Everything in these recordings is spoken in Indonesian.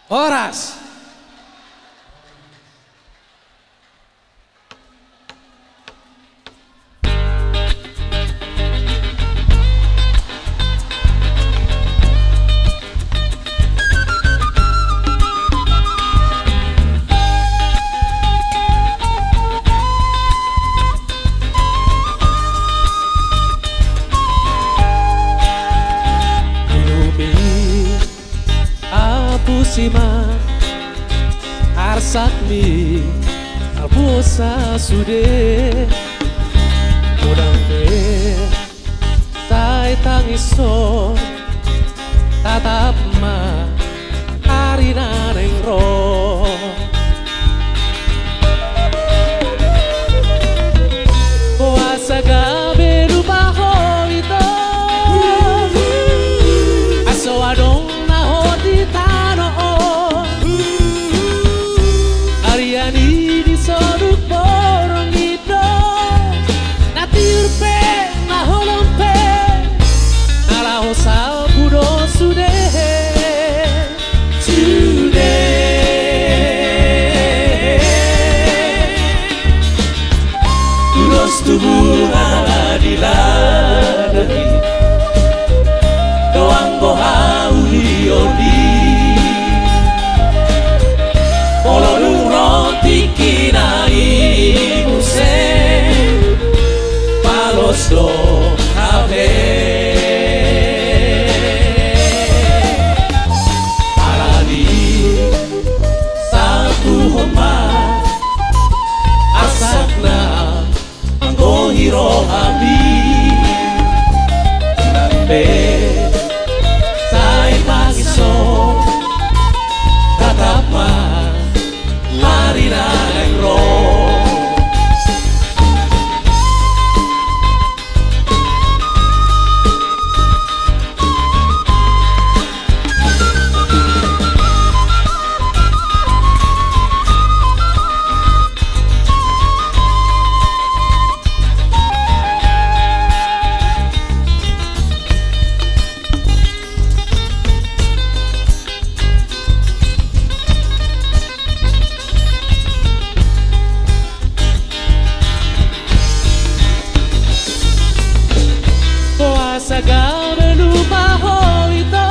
Horas. Sima arsakmi alpusa sude udang be tai tangiso tatap ma arina neng ro kuasa gabe rupa hoito aso adong na hodita Ariani di soduk borong itu natir pe naholong pe nalaho sal kudo sude kudos tubuh adiladani doang bohau hiodi Pololung roti kinai muse palos do ave Alali saku homa asakna anggo hiro abi Nambe sai pagiso tatapa Marina Negro Sagame lupa hoito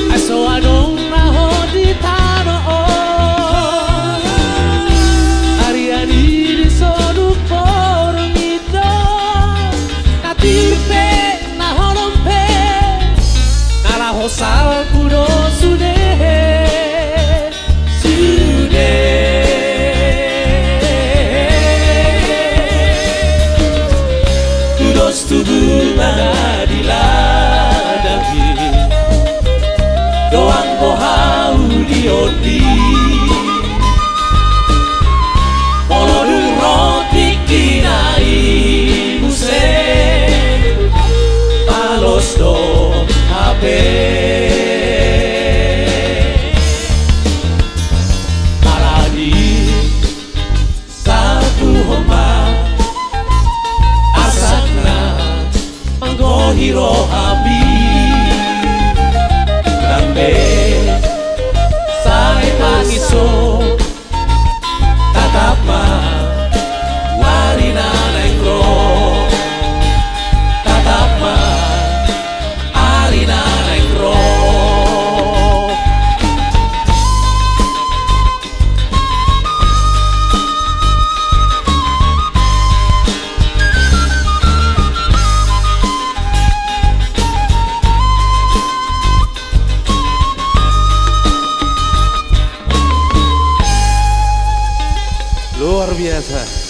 aso adong na hoditano Ariani di soduk borong itu natirpe naholompe nalaho sal kudo sude tubuh adiladani doang bohau diodi pololung roti kinai muse palos do ape alagi saku homa hiro abi Nambe sai pagiso tatapa Marina Negro tatapa Marina Negro luar biasa.